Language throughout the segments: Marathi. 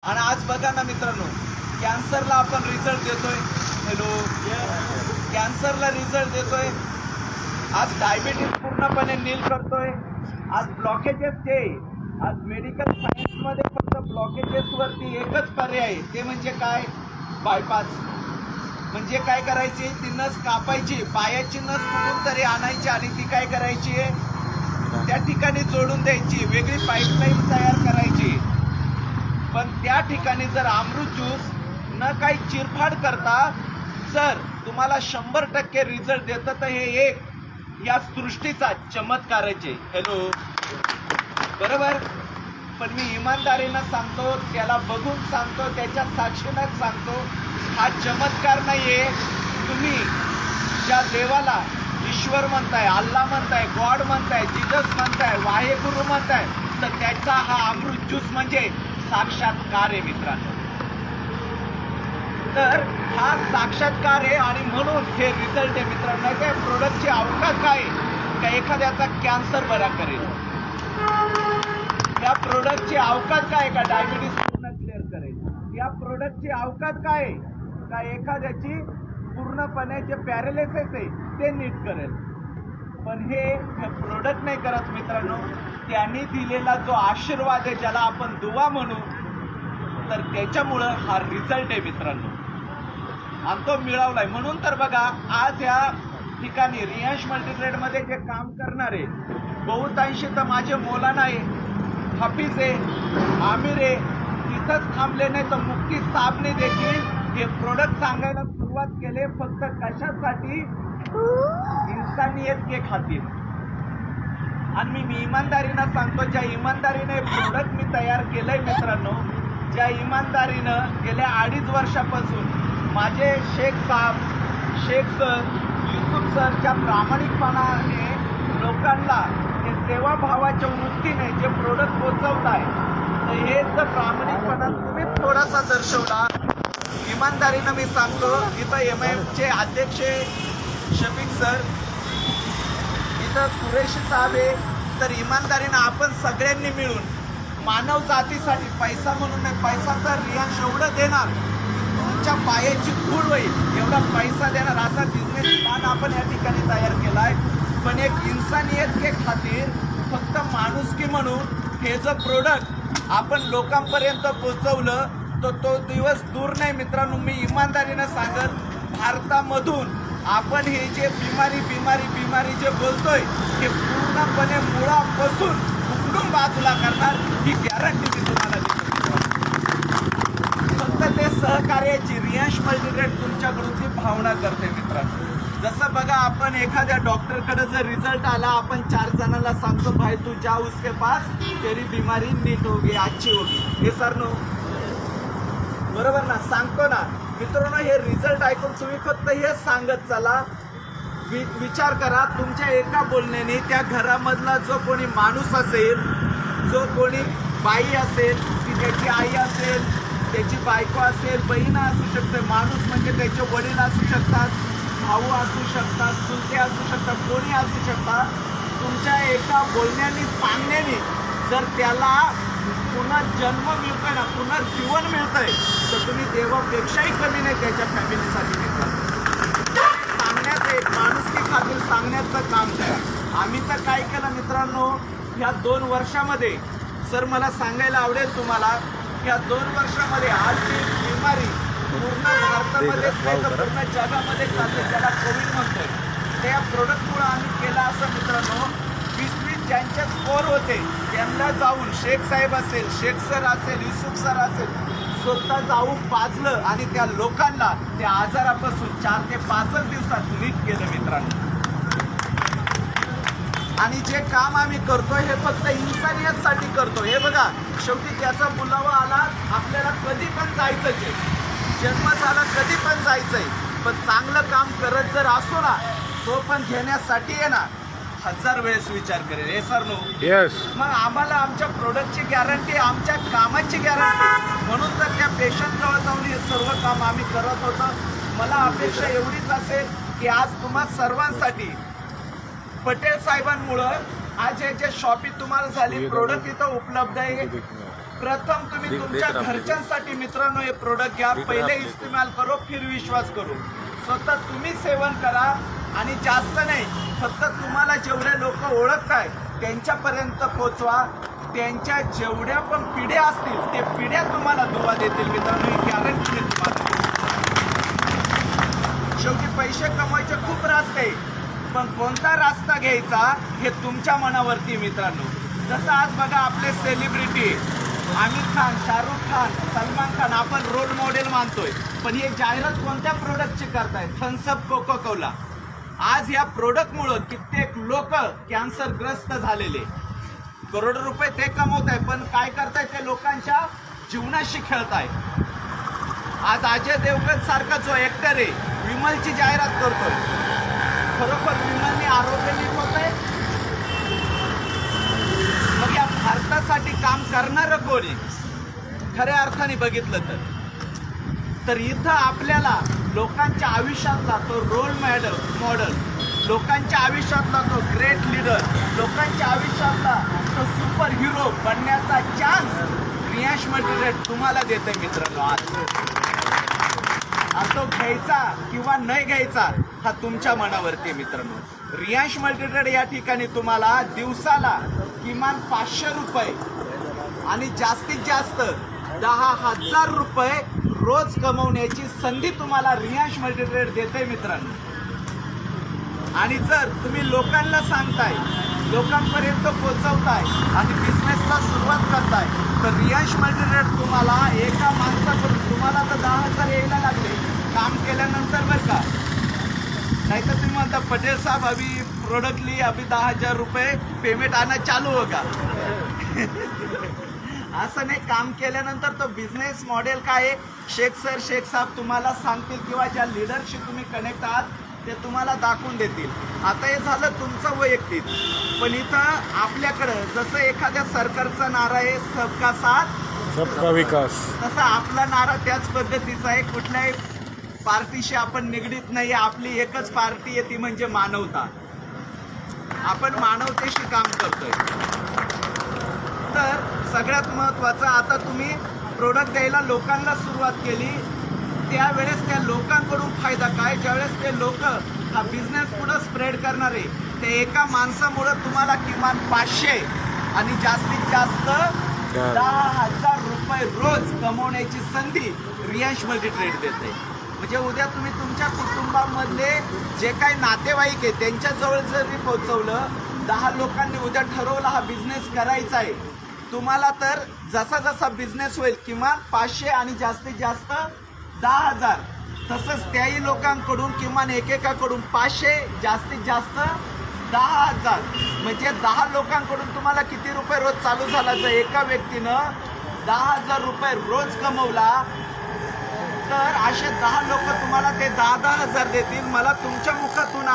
आणि आज बघा ना मित्रांनो, कॅन्सरला आपण रिझल्ट देतोय. हॅलो, कॅन्सरला रिझल्ट देतोय. आज डायबिटीस पूर्णपणे नील करतोय. आज ब्लॉकेजेसचे, आज मेडिकल सायन्समध्ये फक्त ब्लॉकेजेसवरती एकच पर्याय आहे, ते म्हणजे काय? बायपास. म्हणजे काय करायची? ती नस कापायची, पायाची नस कुठून तरी आणायची आणि ती काय करायची? त्या ठिकाणी जोडून द्यायची, वेगळी पाईपलाईन तयार करायची. पण त्या ठिकाणी जर अमृत ज्यूस न काही चिरफाड करता जर तुम्हाला 100% रिझल्ट देतं, तर हे एक या सृष्टीचा चमत्कारच आहे. हॅलो, बरोबर. पण मी इमानदारीनं सांगतो, त्याला बघून सांगतो, त्याच्या साक्षीनं सांगतो, हा चमत्कार नाहीये. तुम्ही ज्या देवाला ईश्वर म्हणताय, अल्लाह म्हणताय, गॉड म्हणताय, जीजस म्हणताय, वाहेगुरु म्हणताय, तर त्याचा हा अमृत ज्यूस म्हणजे साक्षात्कार आहे मित्रांनो. तर हा साक्षात्कार आहे आणि म्हणून हे रिझल्ट आहे मित्रांनो. त्या प्रोडक्टची अवकाश काय आहे? का एखाद्याचा कॅन्सर बरा करेल. या प्रोडक्टची अवकाश काय? का डायबिटीस पूर्ण क्लिअर करेल. या प्रोडक्टची अवकाश काय? का एखाद्याची पूर्णपणे जे पॅरालिसिस आहे ते नीट करेल. पण हे प्रोडक्ट नाही करत मित्रांनो. त्यांनी दिलेला जो आशीर्वाद आहे, ज्याला आपण दुवा म्हणू, तर त्याच्यामुळं हा रिझल्ट आहे मित्रांनो, आणि तो मिळवलाय. म्हणून तर बघा, आज या ठिकाणी रियांश मल्टीट्रेडमध्ये जे काम करणारे बहुतांशी तर माझे मौलाना आहे, हाफिज आहे, आमिर आहे, तिथंच थांबले नाही तर मुफ्ती साहेबने देखील हे प्रोडक्ट सांगायला सुरुवात केले. फक्त कशासाठी? इन्सानियत के खातीर. आणि मी इमानदारीनं सांगतो, ज्या इमानदारीने प्रोडक्ट मी तयार केलंय मित्रांनो, ज्या इमानदारीनं गेल्या 2.5 वर्षापासून माझे शेख साहेब, शेख सर, युसुफ सर ज्या प्रामाणिकपणाने लोकांना हे सेवाभावाच्या वृत्तीने जे प्रोडक्ट पोचवताय, तर हे जर प्रामाणिकपणा तुम्ही थोडासा दर्शवला, इमानदारीनं मी सांगतो, इथं MIMचे अध्यक्ष शफीक सर, इथं कुरेशी साहेब आहे, तर इमानदारीनं आपण सगळ्यांनी मिळून मानव जातीसाठी, पैसा म्हणून नाही, पैसा तर रियांश एवढं देणार, तुमच्या पायाची धूळ होईल एवढा पैसा देणार असा बिझनेस प्लॅन आपण या ठिकाणी तयार केला आहे. पण एक इन्सानियत के खातीर, फक्त माणुसकी म्हणून हे जर प्रोडक्ट आपण लोकांपर्यंत पोचवलं, तर तो दिवस दूर नाही मित्रांनो. मी इमानदारीनं सांगत, भारतामधून आपण हे जे बिमारी जे बोलतोय, हे पूर्णपणे मुळापासून उकडून बाजूला करणार, ही गॅरंटी मी तुम्हाला देतो. फक्त ते सहकार्याची रियांश मल्टीट्रेड तुमच्याकडून ती भावना करते मित्रांनो. जसं बघा, आपण एखाद्या डॉक्टरकडे जर रिझल्ट आला, आपण 4 जणांना सांगतो, भाई तू जा उसके पास, तेरी बीमारी नीट होगी, अच्छी होगी. हे सर नो, बरोबर ना? सांगतो ना मित्रांनो. हे रिझल्ट ऐकून तुम्ही फक्त हेच सांगत चला. विचार करा, तुमच्या एका बोलण्याने त्या घरामधला जो कोणी माणूस असेल, जो कोणी बाई असेल, ती त्याची आई असेल, त्याची बायको असेल, बहीण असू शकते, माणूस म्हणजे त्याचे वडील असू शकतात, भाऊ असू शकतात, चुलते असू शकतात, कोणी असू शकतात. तुमच्या एका बोलण्याने, सांगण्याने जर त्याला पुनर्जन्म मिळतोय ना, पुनर्जीवन मिळतंय, तर तुम्ही देवापेक्षाही कमी नाही त्याच्या फॅमिलीसाठी मिळतात. सांगण्याचं एक माणुसकी खातीर सांगण्याचं काम करा. आम्ही तर काय केलं मित्रांनो, ह्या 2 वर्षामध्ये, सर मला सांगायला आवडेल तुम्हाला, ह्या 2 वर्षामध्ये आज जी बिमारी पूर्ण भारतामध्येच नाही तर पूर्ण जगामध्ये चालते, ज्याला कोविड म्हणतोय, त्या प्रोडक्टमुळं आम्ही केलं असं मित्रांनो. 20 ज्यांचे स्कोर होते त्यांना जाऊन, शेख साहेब असेल, शेख सर असेल, युसुफ सर असेल, स्वतः जाऊन पाजलं आणि त्या लोकांना त्या आजारापासून 4 ते 5 दिवसात नीट केलं मित्रांनो. आणि जे काम आम्ही करतोय हे फक्त इन्सानियतसाठी करतो. हे बघा, शेवटी त्याचा बुलावा आला, आपल्याला कधी पण जायचंच आहे, जन्म झाला कधी पण जायचंय. पण चांगलं काम करत जर असो ना, तो पण घेण्यासाठी आहे ना 1000 वेळेस विचार करेल. हे सर नो, यस. मग आम्हाला आमच्या प्रोडक्टची गॅरंटी, आमच्या कामाची गॅरंटी, म्हणून तर त्या पेशंटजवळ जाऊन हे सर्व काम आम्ही करत होतो. मला अपेक्षा एवढीच असेल की आज तुम्हा सर्वांसाठी पटेल साहेबांमुळं आज हे जे शॉपिंग तुम्हाला झाली, प्रोडक्ट इथं उपलब्ध आहे. प्रथम तुम्ही तुमच्या घरच्यांसाठी मित्रांनो हे प्रोडक्ट घ्या, पहिले इस्तेमाल करो फिर विश्वास करो. स्वतः तुम्ही सेवन करा आणि जास्त नाही, फक्त तुम्हाला जेवढे लोक ओळखताय त्यांच्यापर्यंत पोहोचवा. त्यांच्या जेवढ्या पण पिढ्या असतील ते पिढ्या तुम्हाला दुवा देतील मित्रांनो, ही गॅरंटी आहे तुम्हाला. शेवटी पैसे कमवायचे खूप रास्ते आहे, पण कोणता रास्ता घ्यायचा हे तुमच्या मनावरती मित्रांनो. जसं आज बघा आपले सेलिब्रिटी आमिर खान, शाहरुख खान, सलमान खान आपण रोल मॉडेल मानतोय, पण हे जाहिरात कोणत्या प्रोडक्टची करतायत? Thums Up, Coca Cola. आज या प्रोडक्टमुळं कित्येक लोक कॅन्सरग्रस्त झालेले, करोडो रुपये ते कमवत आहे, पण काय करताय ते लोकांच्या जीवनाशी खेळताय. आज अजय देवगण सारखा जो ऍक्टर आहे विमलची जाहिरात करतोय, खरोखर विमलने आरोग्य नीट होतंय? मग या भारतासाठी काम करणारं कोणी खऱ्या अर्थाने बघितलं तर इथं आपल्याला लोकांच्या आयुष्यातला तो रोल मॉडेल, लोकांच्या आयुष्यातला तो ग्रेट लीडर, लोकांच्या आयुष्यातला तो सुपर हिरो बनण्याचा चान्स रियांश मल्टीट्रेड तुम्हाला देते मित्रांनो. आज तो घ्यायचा किंवा नाही घ्यायचा हा तुमच्या मनावरती मित्रांनो. रियांश मल्टीट्रेड या ठिकाणी तुम्हाला दिवसाला किमान 500 रुपये आणि जास्तीत जास्त 10,000 रुपये रोज कमवण्याची संधी तुम्हाला रियांश मल्टीट्रेड देते मित्रांनो. आणि जर तुम्ही लोकांना सांगताय, लोकांपर्यंत पोहोचवताय आणि बिझनेसला सुरुवात करताय, तर रियांश मल्टीट्रेड तुम्हाला एका माणसाकडून तुम्हाला तर 10,000 यायला लागले काम केल्यानंतर बरं का. नाहीतर तुम्ही म्हणता पटेल साहब अभी प्रोडक्ट लिए अभी 10,000 रुपये पेमेंट आना चालू होगा. असं नाही, काम केल्यानंतर तो बिझनेस मॉडेल काय आहे शेख साहेब तुम्हाला सांगतील, किंवा ज्या लीडरशी तुम्ही कनेक्ट आहात ते तुम्हाला दाखवून देतील. आता हे झालं तुमचं वैयक्तिक, पण इथं आपल्याकडं जसं एखाद्या सरकारचा नारा आहे सबका साथ सबका विकास, तसा आपला नारा त्याच पद्धतीचा आहे. कुठल्याही पार्टीशी आपण निगडीत नाही, आपली एकच पार्टी आहे ती म्हणजे मानवता. आपण मानवतेशी काम करतोय. तर सगळ्यात महत्त्वाचं, आता तुम्ही प्रोडक्ट द्यायला लोकांना सुरुवात केली, त्यावेळेस त्या लोकांकडून फायदा काय? ज्यावेळेस ते लोक हा बिझनेस पुढे स्प्रेड करणारे, ते एका माणसामुळं तुम्हाला किमान 500 आणि जास्तीत जास्त 10,000 रुपये रोज कमवण्याची संधी रियांश मल्टीट्रेड देते. म्हणजे उद्या तुम्ही तुमच्या कुटुंबामधले जे काही नातेवाईक आहे त्यांच्याजवळ जरी पोहोचवलं, 10 लोकांनी उद्या ठरवलं हा बिझनेस करायचा आहे तुम्हाला, तर जसा जसा बिझनेस होईल किमान 500 आणि जास्तीत जास्त 10,000, तसंच त्याही लोकांकडून किमान एकेकाकडून 500 जास्तीत जास्त 10,000, म्हणजे 10 लोकांकडून तुम्हाला किती रुपये रोज चालू झाला? जर एका व्यक्तीनं 10,000 रुपये रोज कमवला तर असे 10 लोक तुम्हाला ते 10,000 देतील. मला तुमच्या मुखातून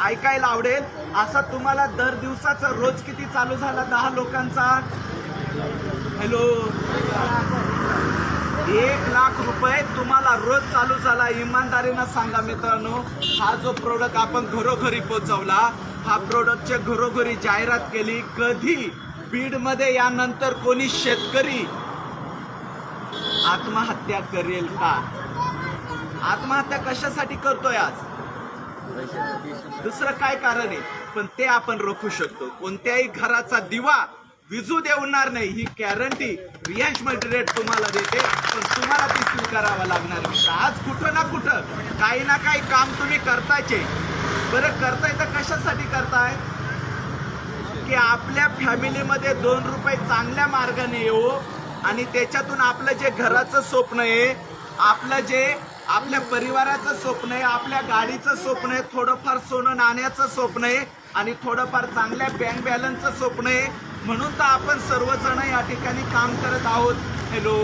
ऐकायला आवडेल, असा तुम्हाला दर दिवसाचा रोज किती चालू झाला 10 लोकांचा? हॅलो, 1 लाख रुपये तुम्हाला रोज चालू झाला. इमानदारीनं सांगा मित्रांनो, हा जो प्रोडक्ट आपण घरोघरी पोहोचवला, हा प्रोडक्टच्या घरोघरी जाहिरात केली, कधी बीडमध्ये यानंतर कोणी शेतकरी आत्महत्या करेल का? आत्महत्या कशासाठी करतोय आज? दुसरं काय कारण आहे? पण ते आपण रोखू शकतो. कोणत्याही घराचा दिवा विजू देणार नाही ही गॅरंटी रियांश मल्टीट्रेड तुम्हाला देते, पण तुम्हाला ती स्वीकारावं लागणार. आज कुठं ना कुठं काही ना काही काम तुम्ही करतायचे. बरं, करताय तर कशासाठी करताय? की आपल्या फॅमिलीमध्ये 2 रुपये चांगल्या मार्गाने येऊ आणि त्याच्यातून आपलं जे घराचं स्वप्न आहे, आपलं जे आपल्या परिवाराचं स्वप्न आहे, आपल्या गाडीचं स्वप्न आहे, थोडंफार सोनं नाण्याचं स्वप्न आहे आणि थोडंफार चांगल्या बँक बॅलन्सचं स्वप्न आहे, म्हणून तर आपण सर्वजण या ठिकाणी काम करत आहोत. हॅलो,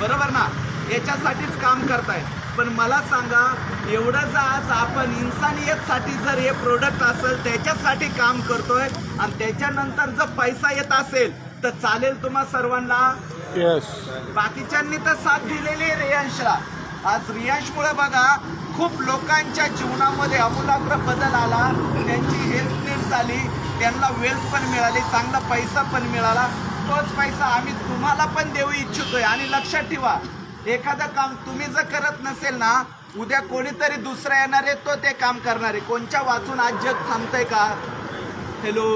बरोबर ना? याच्यासाठीच काम करताय. पण मला सांगा, एवढं जर आज आपण इन्सानियतसाठी जर हे प्रोडक्ट असेल त्याच्यासाठी काम करतोय आणि त्याच्यानंतर जर पैसा येत असेल तर चालेल तुम्हा सर्वांना? यस. बाकीच्यांनी तर साथ दिलेली आहे रियांशला. आज रियांशमुळे बघा खूप लोकांच्या जीवनामध्ये आमूलाग्र बदल आला, त्यांची हेल्थ नीट झाली, त्यांना वेल्थ पण मिळाली, चांगला पैसा पण मिळाला. तोच पैसा आम्ही तुम्हाला पण देऊ इच्छितोय. आणि लक्षात ठेवा, एखादं काम तुम्ही जर करत नसेल ना, उद्या कोणीतरी दुसरा येणार आहे, तो ते काम करणार आहे. कोणच्या वाचून आज जग थांबतंय का? हॅलो,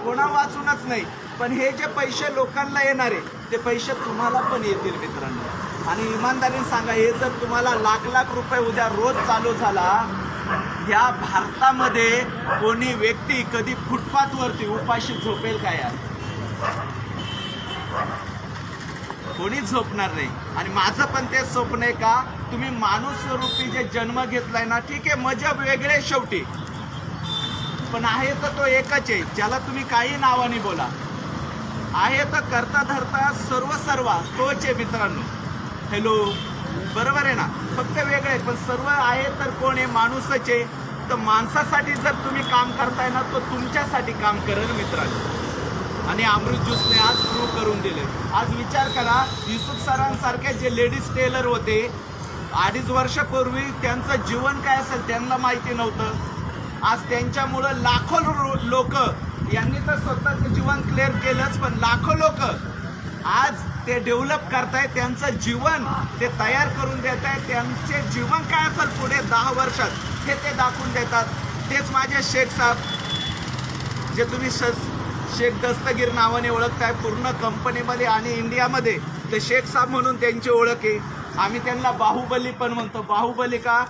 कोणा वाचूनच नाही. पण हे जे पैसे लोकांना येणार आहे, ते पैसे तुम्हाला पण येतील मित्रांनो. आणि इमानदारीने सांगा, हे जर तुम्हाला लाख लाख रुपये उद्या रोज चालू झाला, या भारतामध्ये कोणी व्यक्ती कधी फुटपाथवरती उपाशी झोपेल का यार? कोणी झोपणार नाही. आणि माझं पण तेच स्वप्न आहे का, तुम्ही माणूस स्वरूपी जे जन्म घेतलाय ना, ठीक आहे, मजब वेगळे शेवटी, पण आहे तर तो एकच आहे, ज्याला तुम्ही काही नावाने बोला. आहे तर करता धरता सर्व तोच आहे मित्रांनो. हॅलो, बरोबर आहे ना? फक्त वेगळे, पण सर्व आहे तर कोण आहे? माणूसच आहे. तर माणसासाठी जर तुम्ही काम करताय ना, तो तुमच्यासाठी काम करेल मित्रांनो. आणि अमृत ज्यूसने आज प्रूव्ह करून दिले. आज विचार करा, युसुफ सरांसारखे जे लेडीज टेलर होते 2.5 वर्षापूर्वी, त्यांचं जीवन काय असेल त्यांना माहिती नव्हतं. आज त्यांच्यामुळं लाखो लोक, यांनी तर स्वतःचं जीवन क्लिअर केलंच, पण लाखो लोक आज ते डेव्हलप करतायत. त्यांचं जीवन ते तयार करून देत आहेत. त्यांचे जीवन काय असेल पुढे 10 वर्षात, हे ते दाखवून देतात. तेच माझे शेख साहेब, जे तुम्ही शेख दस्तगीर नावाने ओळखताय पूर्ण कंपनीमध्ये आणि इंडियामध्ये, ते शेख साहेब म्हणून त्यांची ओळख आहे. आम्ही त्यांना बाहुबली पण म्हणतो. बाहुबली का?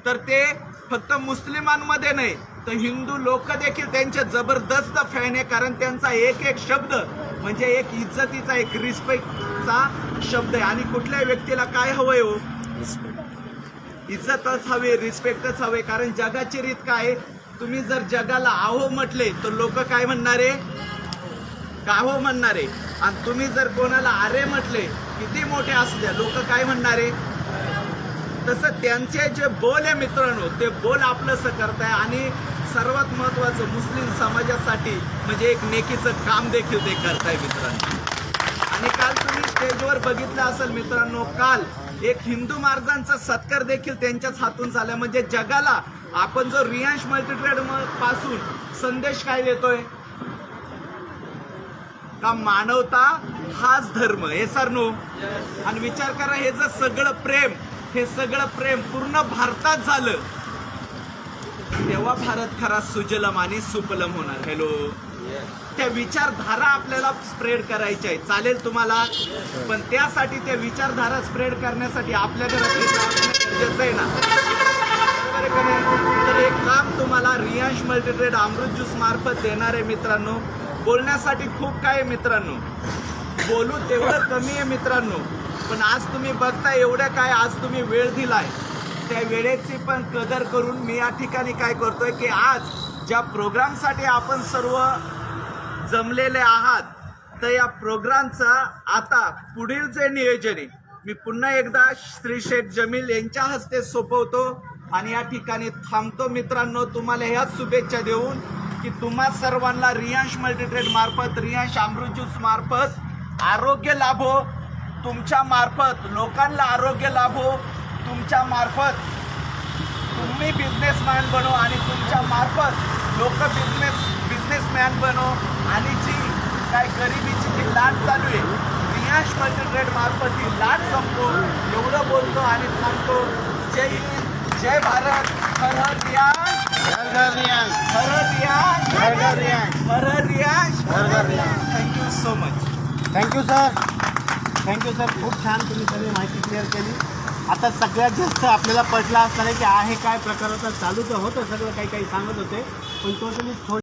तर ते फक्त मुस्लिमांमध्ये नाही, तर हिंदू लोक देखील त्यांचे जबरदस्त फॅन आहे. कारण त्यांचा एक एक शब्द म्हणजे एक इज्जतीचा, एक रिस्पेक्टचा शब्द आहे. आणि कुठल्या व्यक्तीला काय हवंय हो? इज्जतच हवे, रिस्पेक्टच हवे. कारण जगाची रीत काय आहे, तुम्ही जर जगाला आहो म्हटले तर लोक काय म्हणणारे? काहो म्हणणारे. आणि तुम्ही जर कोणाला अरे म्हटले, किती मोठे असू द्या, लोक काय म्हणणारे? तसं त्यांचे जे बोल आहे मित्रांनो, ते बोल आपलंसं करताय. आणि सर्वात महत्त्वाचं, मुस्लिम समाजासाठी म्हणजे एक नेकीचं काम देखील ते करताय मित्रांनो. आणि काल तुम्ही स्टेजवर बघितलं असेल मित्रांनो, काल एक हिंदू महाराजांचा सत्कार देखील त्यांच्याच हातून झाला. म्हणजे जगाला आपण जो रियांश मल्टीट्रेड पासून संदेश काय देतोय का, मानवता हाच धर्म, हे सरनो. आणि विचार करा, हे जर सगळं प्रेम, हे सगळं प्रेम पूर्ण भारतात झालं, तेव्हा भारत खरा सुजलम आणि सुफलम होणार. हॅलो, त्या विचारधारा आपल्याला स्प्रेड करायच्या आहे. चालेल तुम्हाला, पण त्यासाठी त्या विचारधारा स्प्रेड करण्यासाठी आपल्या घरात गरजेचं आहे ना. तर एक काम तुम्हाला रियांश मल्टीट्रेड अमृत ज्यूस मार्फत देणार आहे मित्रांनो. बोलण्यासाठी खूप काय आहे मित्रांनो, बोलू तेवढं कमी आहे मित्रांनो. पण आज तुम्ही बघताय एवढं काय, आज तुम्ही वेळ दिलाय, त्या वेळेची पण कदर करून मी या ठिकाणी काय करतोय की आज ज्या प्रोग्रामसाठी आपण सर्व जमलेले आहात, तर या प्रोग्रामचा आता पुढील जे नियोजन आहे, मी पुन्हा एकदा श्री शेख जमील यांच्या हस्ते सोपवतो आणि या ठिकाणी थांबतो मित्रांनो. तुम्हाला ह्याच शुभेच्छा देऊन की तुम्हा सर्वांना रियांश मल्टीट्रेड मार्फत, रियांश अमृत ज्यूस मार्फत आरोग्य लाभो. तुमच्या मार्फत लोकांना आरोग्य लाभो. तुमच्या मार्फत तुम्ही बिझनेसमॅन बनो आणि तुमच्या मार्फत लोक बिझनेसमॅन बनो. आणि जी काय गरिबीची जी लाट चालू आहे, रियांश मल्टीट्रेड मार्फत ही लाट संपो. एवढं बोलतो आणि थांबतो. जय हिंद, जय भारत. हर हर रियांश, हर हर रियांश, हर हर रियांश, हर हर रियांश, हर हर रियांश, हर हर Riyansh. Thank you so much. Thank you sir, thank you sir. खूप छान तुम्ही सगळी माहिती क्लिअर केली. आता सगळ्यात जास्त आपल्याला पटलं असणार आहे की आहे काय प्रकार होता. चालू तर होतं सगळं, काही काही सांगत होते, पण तो तुम्ही